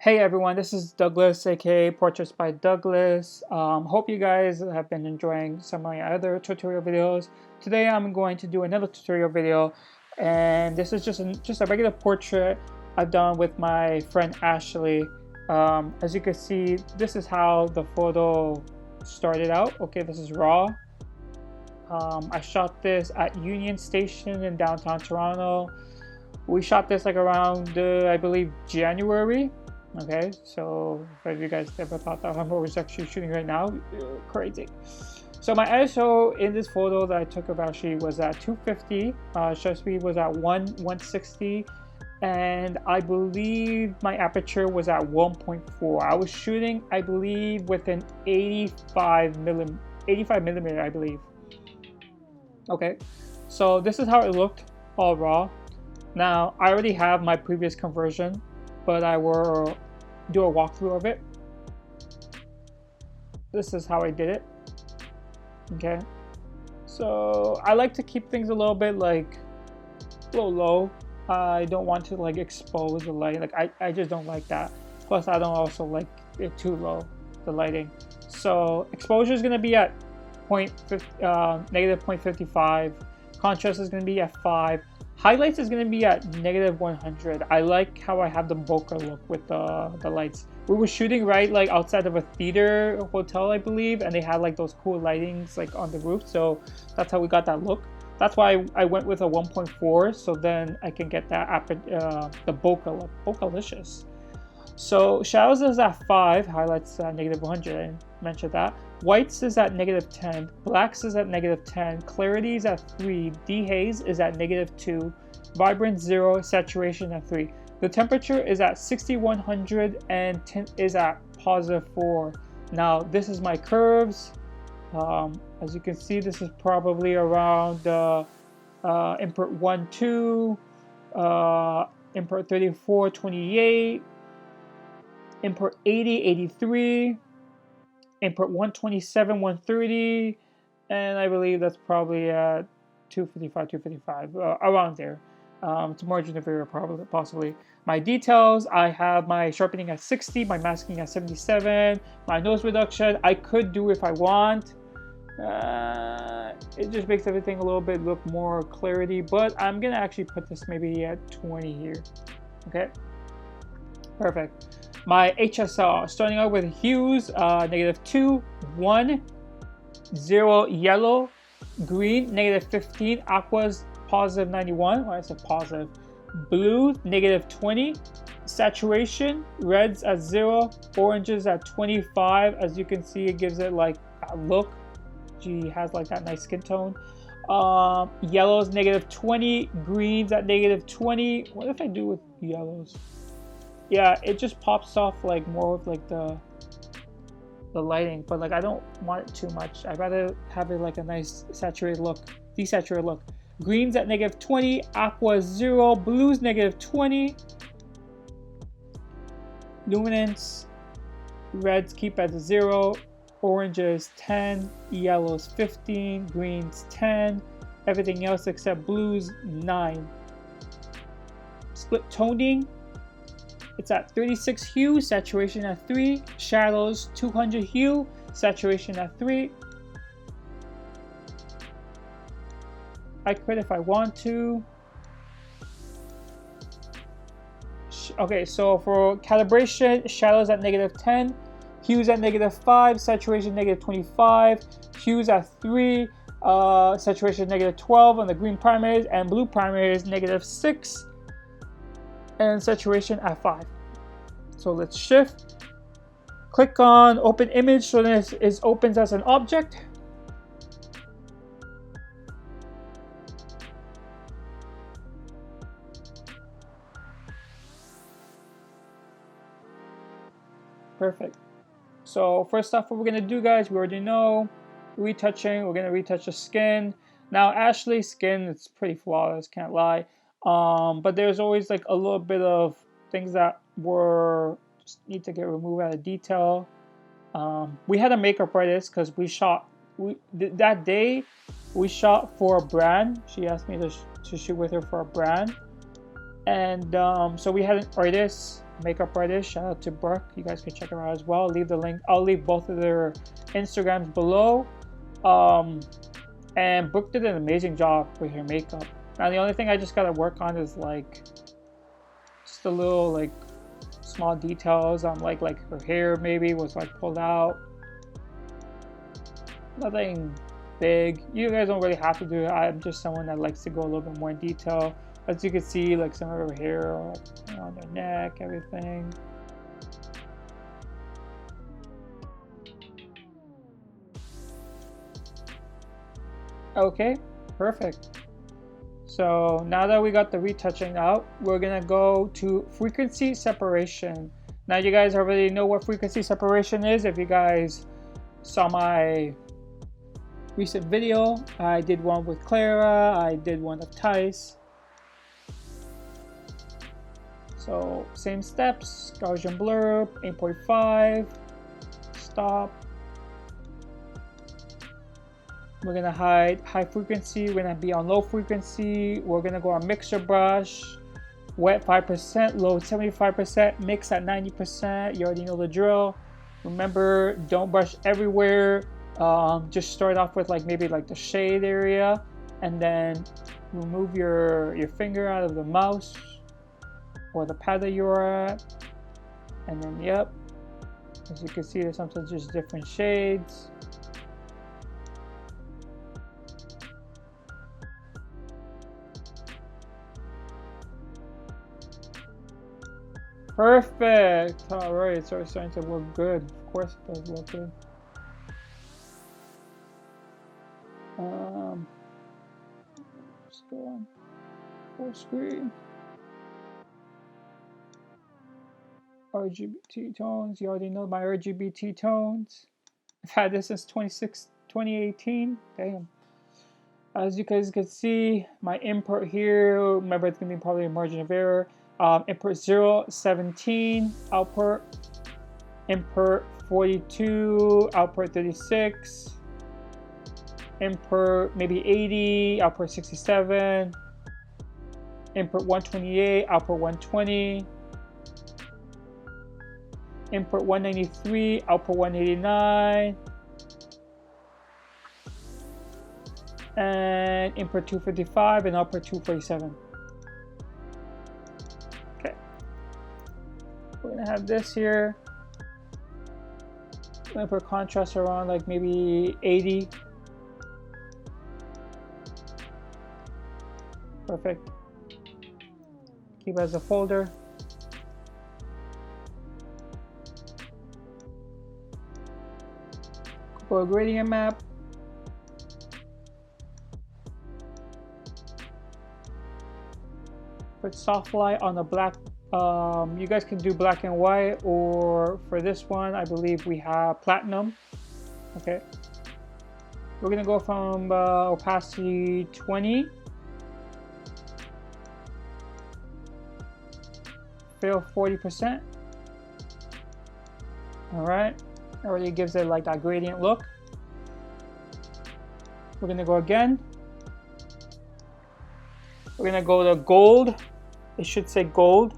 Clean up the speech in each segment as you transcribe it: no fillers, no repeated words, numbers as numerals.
Hey everyone, this is Douglas, aka Portraits by Douglas. Hope you guys have been enjoying some of my other tutorial videos. Today I'm going to do another tutorial video, and this is just a regular portrait I've done with my friend Ashley. As you can see, this is how the photo started out. Okay, this is raw. I shot this at Union Station in downtown Toronto. We shot this like around, I believe, January. Okay, so if you guys ever thought that I was actually shooting right now, crazy. So my ISO in this photo that I took of Ashley was at 250, shutter speed was at 160, and I believe my aperture was at 1.4. I was shooting, I believe, with an 85 millimeter, I believe. Okay, so this is how it looked, all raw. Now I already have my previous conversion, but I will do a walkthrough of it. This is how I did it. Okay, so I like to keep things a little bit like a little low. I don't want to like expose the light. Like I just don't like that. Plus I don't also like it too low, the lighting. So exposure is going to be at negative 0.55. Contrast is going to be at 5. Highlights is going to be at negative 100. I like how I have the bokeh look with the lights. We were shooting right like outside of a theater hotel, I believe, and they had like those cool lightings like on the roof, so that's how we got that look. That's why I went with a 1.4, so then I can get that the bokeh look, bokehlicious. So shadows is at 5, highlights at negative 100, I mentioned that. Whites is at negative 10, blacks is at negative 10, clarity is at 3, dehaze is at negative 2, vibrance 0, saturation at 3. The temperature is at 6100 and tint is at positive 4. Now this is my curves. As you can see, this is probably around import 1, 2, import 34, 28, import 80, 83, import 127, 130, and I believe that's probably at 255, 255, around there. It's margin of error, probably, possibly. My details, I have my sharpening at 60, my masking at 77, my nose reduction, I could do if I want. It just makes everything a little bit look more clarity, but I'm gonna actually put this maybe at 20 here. Okay, perfect. My HSR, starting out with hues, negative 2, 1, 0 yellow, green, negative 15, aquas, positive 91, well, I said positive, blue, negative 20, saturation, reds at 0, oranges at 25, as you can see it gives it like a look, she has like that nice skin tone. Yellows, negative 20, greens at negative 20, what if I do with yellows? Yeah, it just pops off like more with like the lighting, but like I don't want it too much. I'd rather have it like a nice saturated look, desaturated look. Greens at negative 20, aqua 0, blues negative 20, luminance, reds keep at 0, oranges 10, yellows 15, greens 10, everything else except blues 9. Split toning, it's at 36 hue, saturation at 3, shadows 200 hue, saturation at 3. I could if I want to. Okay, so for calibration, shadows at negative 10, hues at negative 5, saturation negative 25, hues at 3, saturation negative 12 on the green primaries, and blue primaries negative 6, and saturation at 5. So let's shift, click on open image so that it opens as an object. Perfect. So first off, what we're gonna do, guys, we already know, retouching, we're gonna retouch the skin. Now Ashley's skin, it's pretty flawless, can't lie. But there's always like a little bit of things that were just need to get removed out of detail. We had a makeup artist because that day we shot for a brand. She asked me to shoot with her for a brand, and so we had an artist makeup artist. Shout out to Brooke. You guys can check her out as well. Leave the link. I'll leave both of their Instagrams below. And Brooke did an amazing job with her makeup. Now the only thing I just gotta work on is like just a little like small details on like her hair maybe was like pulled out. Nothing big. You guys don't really have to do it. I'm just someone that likes to go a little bit more in detail. As you can see, like some of her hair on her neck, everything. Okay, perfect. So now that we got the retouching out, we're gonna go to frequency separation. Now you guys already know what frequency separation is. If you guys saw my recent video, I did one with Clara, I did one of Tice. So same steps, Gaussian blur, 8.5, stop. We're gonna hide high frequency, we're gonna be on low frequency, we're gonna go on mixer brush, wet 5%, load 75%, mix at 90%, you already know the drill. Remember, don't brush everywhere, just start off with like maybe like the shade area, and then remove your finger out of the mouse or the pad that you're at, and then yep, as you can see there's sometimes just different shades. Perfect. All right, so it's starting to look good. Of course it does look good. Let's go on full screen. RGB tones. You already know my RGB tones. I've had this since 2018. Damn. As you guys can see, my input here, remember it's gonna be probably a margin of error. Input 0, 17, output, input 42, output 36, input maybe 80, output 67, input 128, output 120, input 193, output 189, and input 255 and output 247. Okay, we're gonna have this here. I'm gonna put contrast around like maybe 80. Perfect. Keep it as a folder. For a gradient map. Put soft light on the black. You guys can do black and white, or for this one, I believe we have platinum. Okay. We're gonna go from opacity 20. Fill 40%. All right. Already gives it like that gradient look. We're gonna go again. We're gonna go to gold. It should say gold.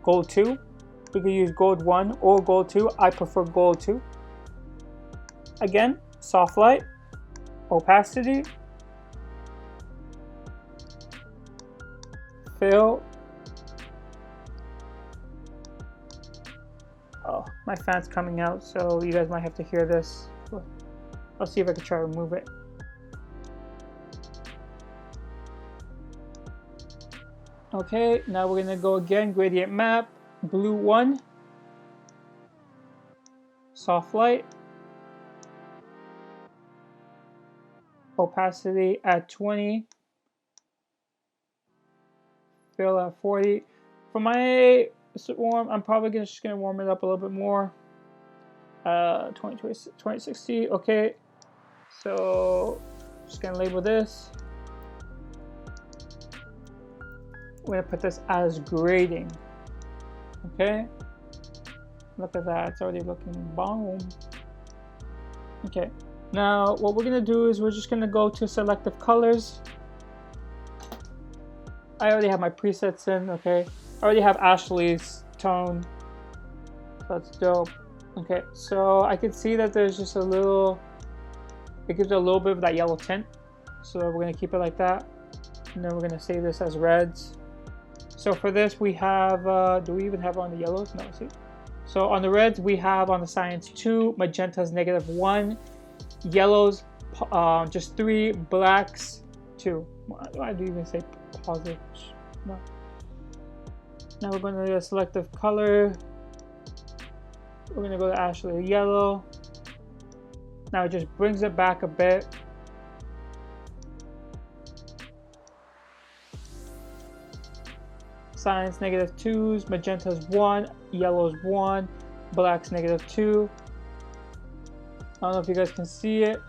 Gold 2. We can use gold 1 or gold 2. I prefer gold 2. Again, soft light, opacity, fill. Oh, my fan's coming out, so you guys might have to hear this. I'll see if I can try to remove it. Okay, now we're gonna go again, gradient map, blue 1, soft light, opacity at 20, fill at 40. For my warm, I'm probably just gonna warm it up a little bit more. 2060. Okay, so just gonna label this. We're gonna put this as grading. Okay, look at that, it's already looking bomb. Okay, now what we're gonna do is we're just gonna go to selective colors. I already have my presets in. Okay, I already have Ashley's tone. That's dope. Okay, so I can see that there's just a little, it gives a little bit of that yellow tint. So we're gonna keep it like that. And then we're gonna save this as reds. So for this we have, do we even have on the yellows? No, see. So on the reds we have on the cyans 2, magentas -1, yellows just 3, blacks 2. Why do you even say positive? No. Now we're going to do a selective color. We're going to go to Ashley yellow. Now it just brings it back a bit. Cyans -2s, magentas 1, yellows 1, blacks -2. I don't know if you guys can see it.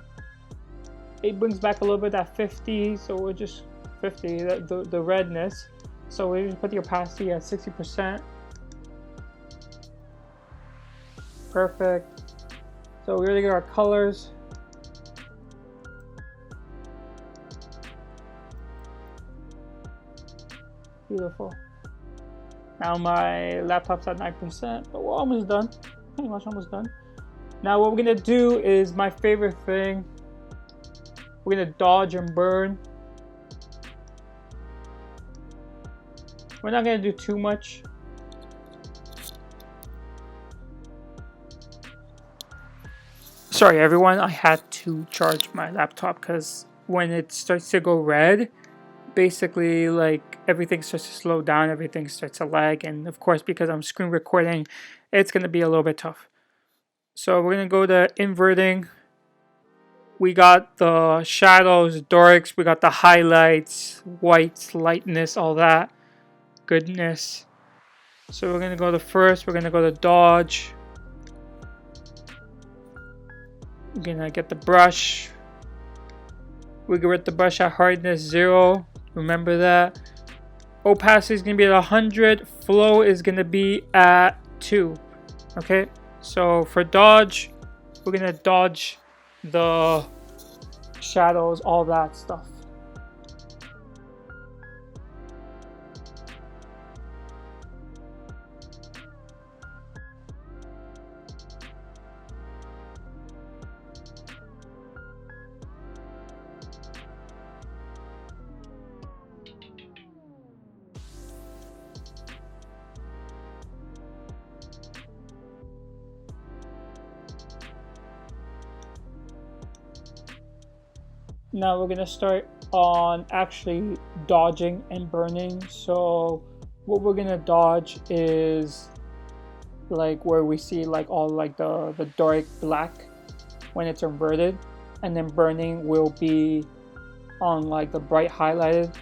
It brings back a little bit that 50, so we're just 50, the redness. So we just put the opacity at 60%. Perfect. So we really get our colors. Beautiful. Now my laptop's at 9%, but we're almost done. Pretty much almost done. Now what we're gonna do is my favorite thing. We're gonna dodge and burn. We're not gonna do too much. Sorry everyone, I had to charge my laptop because when it starts to go red, basically like everything starts to slow down, everything starts to lag, and of course because I'm screen recording, it's gonna be a little bit tough. So we're gonna go to inverting. We got the shadows, darks, we got the highlights, whites, lightness, all that goodness. So we're gonna go to first, we're gonna go to dodge. We're gonna get the brush. We get rid the brush at hardness 0. Remember that. Opacity is gonna be at 100. Flow is gonna be at 2. Okay. So for dodge, we're gonna dodge the shadows, all that stuff. Now we're gonna start on actually dodging and burning. So what we're gonna dodge is like where we see like all like the dark black when it's inverted, and then burning will be on like the bright highlighted.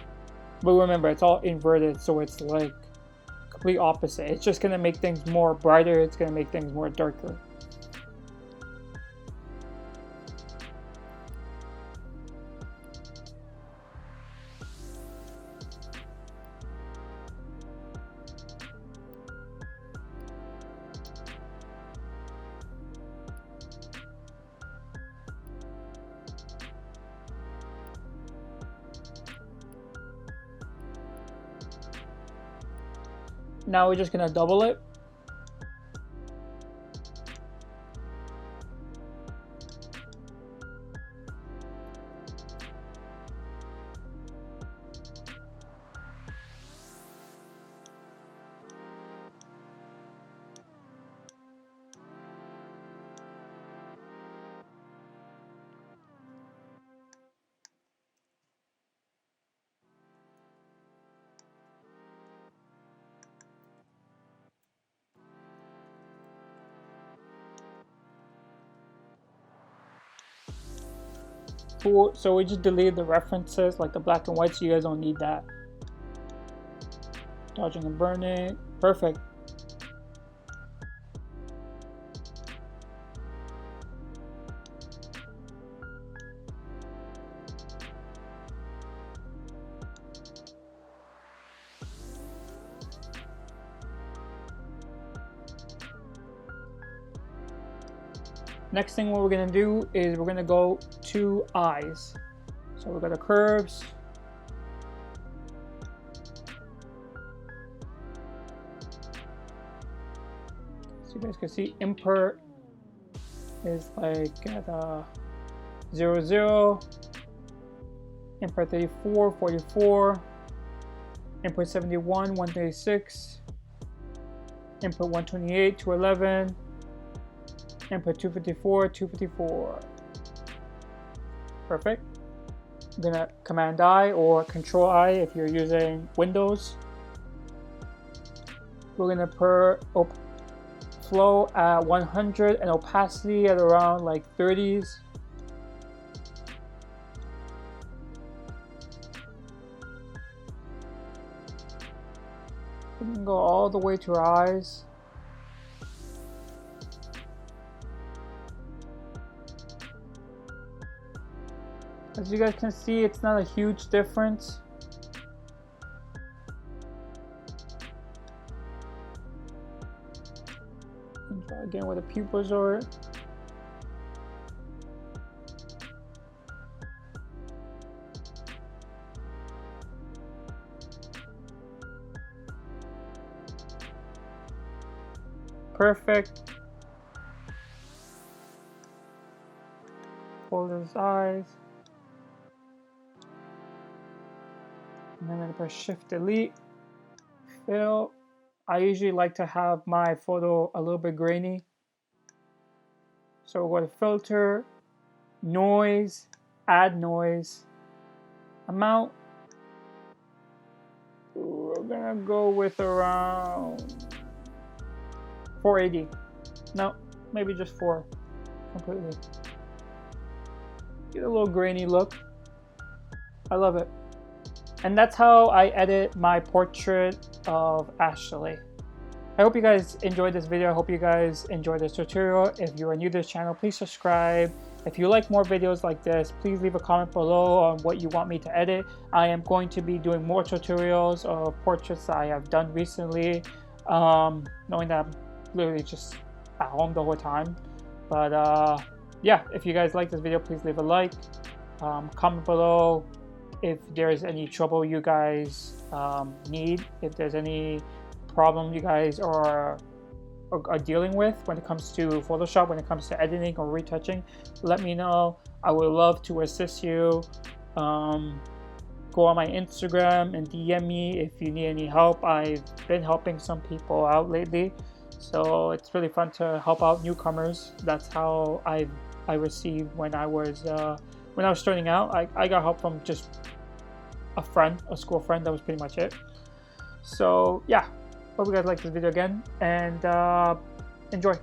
But remember, it's all inverted, so it's like complete opposite. It's just gonna make things more brighter, it's gonna make things more darker. Now we're just gonna double it. So we just deleted the references like the black and white, so you guys don't need that. Dodging and burning, perfect. Next thing what we're gonna do is we're gonna go to eyes. So we're gonna curves. you guys can see import is like at 0, 0, import 34, 44, import 71, 136, input 128, 211, input 254, 254. Perfect. I'm gonna Command I or Control I if you're using Windows. We're gonna put flow at 100 and opacity at around like 30s. We can go all the way to our eyes. As you guys can see, it's not a huge difference. And try again with the pupils over. Perfect. Hold his eyes. And then I'm going to press Shift Delete. Fill. I usually like to have my photo a little bit grainy. So we'll go to Filter, Noise, Add Noise, Amount. We're going to go with around 480. No, maybe just 4 completely. Get a little grainy look. I love it. And that's how I edit my portrait of Ashley. I hope you guys enjoyed this video. I hope you guys enjoyed this tutorial. If you are new to this channel, please subscribe. If you like more videos like this, please leave a comment below on what you want me to edit. I am going to be doing more tutorials of portraits that I have done recently, knowing that I'm literally just at home the whole time. But yeah, if you guys like this video, please leave a like, comment below if there's any trouble you guys need, if there's any problem you guys are dealing with when it comes to Photoshop, when it comes to editing or retouching. Let me know. I would love to assist you. Go on my Instagram and DM me if you need any help. I've been helping some people out lately, so it's really fun to help out newcomers. That's how I received when I was starting out. I got help from just a friend, a school friend. That was pretty much it. So yeah, hope you guys like this video again, and enjoy.